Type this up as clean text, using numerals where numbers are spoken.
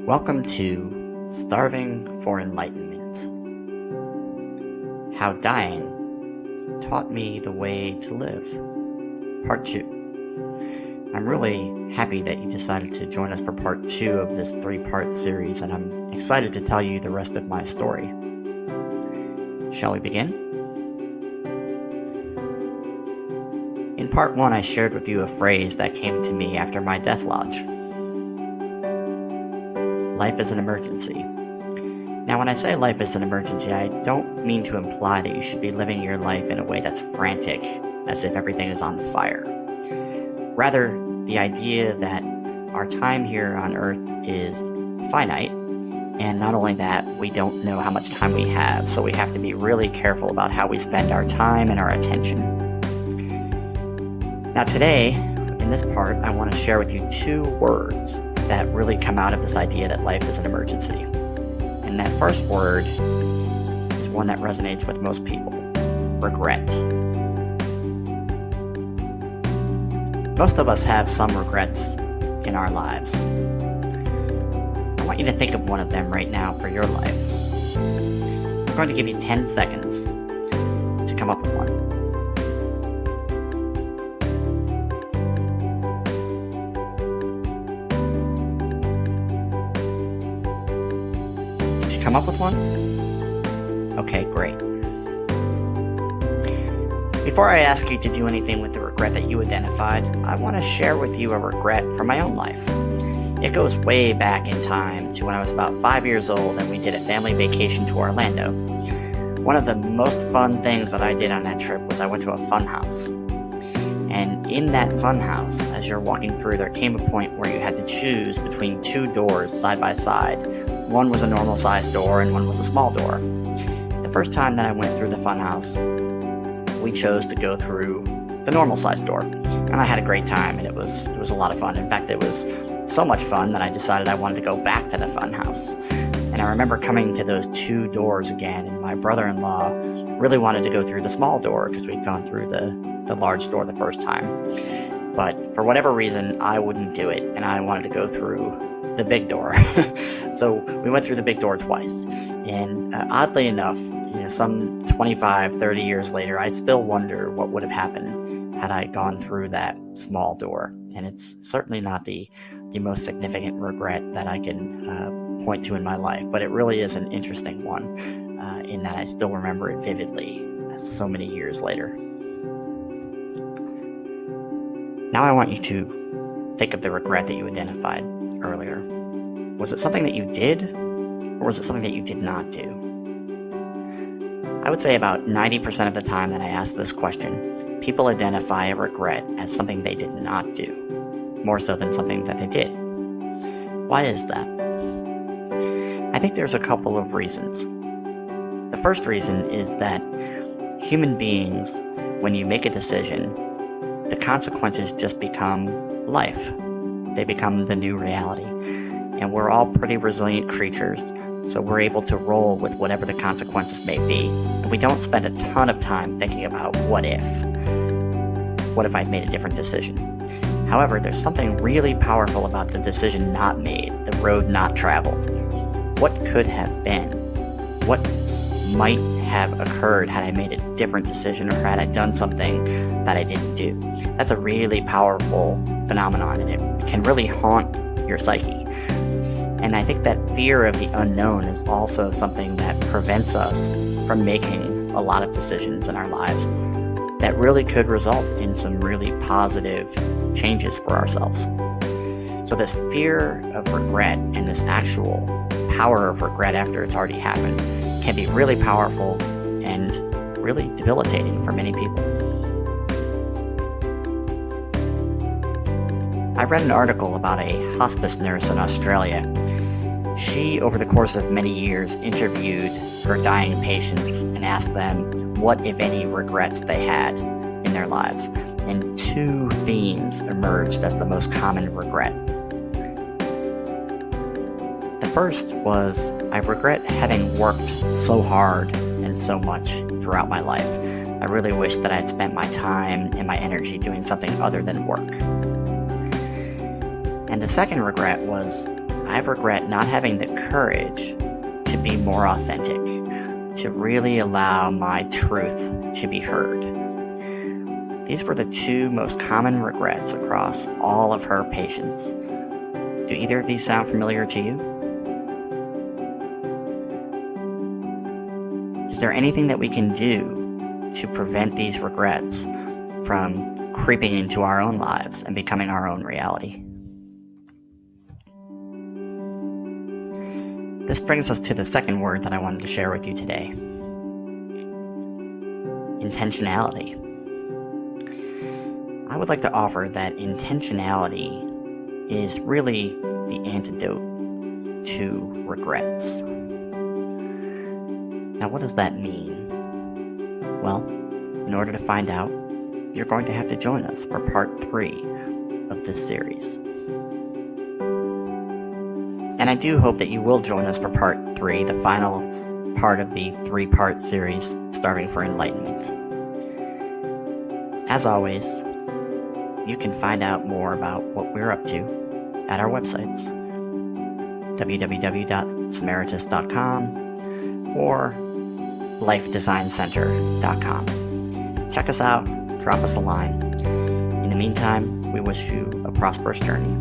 Welcome to Starving for Enlightenment. How Dying Taught Me the Way to Live, Part 2. I'm really happy that you decided to join us for Part 2 of this 3-part series, and I'm excited to tell you the rest of my story. Shall we begin? In Part 1, I shared with you a phrase that came to me after my death lodge. Life is an emergency. Now, when I say life is an emergency, I don't mean to imply that you should be living your life in a way that's frantic, as if everything is on fire. Rather, the idea that our time here on Earth is finite, and not only that, we don't know how much time we have, so we have to be really careful about how we spend our time and our attention. Now today, in this part, I want to share with you 2 words that really come out of this idea that life is an emergency. And that first word is one that resonates with most people: regret. Most of us have some regrets in our lives. I want you to think of one of them right now for your life. I'm going to give you 10 seconds to come up with one. Come up with one? Okay, great. Before I ask you to do anything with the regret that you identified, I want to share with you a regret from my own life. It goes way back in time to when I was about 5 years old and we did a family vacation to Orlando. One of the most fun things that I did on that trip was I went to a fun house. And in that fun house, as you're walking through, there came a point where you had to choose between 2 doors side by side. One was a normal sized door and one was a small door. The first time that I went through the funhouse, we chose to go through the normal sized door. And I had a great time, and it was a lot of fun. In fact, it was so much fun that I decided I wanted to go back to the funhouse. And I remember coming to those 2 doors again, and my brother-in-law really wanted to go through the small door because we'd gone through the large door the first time. But for whatever reason, I wouldn't do it, and I wanted to go through the big door. So we went through the big door twice, and oddly enough, some 25, 30 years later, I still wonder what would have happened had I gone through that small door. And it's certainly not the most significant regret that I can point to in my life, but it really is an interesting one in that I still remember it vividly so many years later. Now I want you to think of the regret that you identified earlier. Was it something that you did, or was it something that you did not do? I would say about 90% of the time that I ask this question, people identify a regret as something they did not do, more so than something that they did. Why is that? I think there's a couple of reasons. The first reason is that human beings, when you make a decision, the consequences just become life. They become the new reality. And we're all pretty resilient creatures, so we're able to roll with whatever the consequences may be. And we don't spend a ton of time thinking about what if. What if I'd made a different decision? However, there's something really powerful about the decision not made, the road not traveled. What could have been? What might have occurred had I made a different decision, or had I done something that I didn't do? That's a really powerful phenomenon, and it can really haunt your psyche. And I think that fear of the unknown is also something that prevents us from making a lot of decisions in our lives that really could result in some really positive changes for ourselves. So this fear of regret and this actual power of regret after it's already happened can be really powerful and really debilitating for many people. I read an article about a hospice nurse in Australia. She, over the course of many years, interviewed her dying patients and asked them what, if any, regrets they had in their lives. And 2 themes emerged as the most common regret. The first was, I regret having worked so hard and so much throughout my life. I really wish that I had spent my time and my energy doing something other than work. And the second regret was, I regret not having the courage to be more authentic, to really allow my truth to be heard. These were the two most common regrets across all of her patients. Do either of these sound familiar to you? Is there anything that we can do to prevent these regrets from creeping into our own lives and becoming our own reality? This brings us to the second word that I wanted to share with you today. Intentionality. I would like to offer that intentionality is really the antidote to regrets. Now, what does that mean? Well, in order to find out, you're going to have to join us for part 3 of this series. And I do hope that you will join us for part 3, the final part of the 3-part series, starting for Enlightenment. As always, you can find out more about what we're up to at our websites, www.samaritas.com or lifedesigncenter.com. Check us out, drop us a line. In the meantime, we wish you a prosperous journey.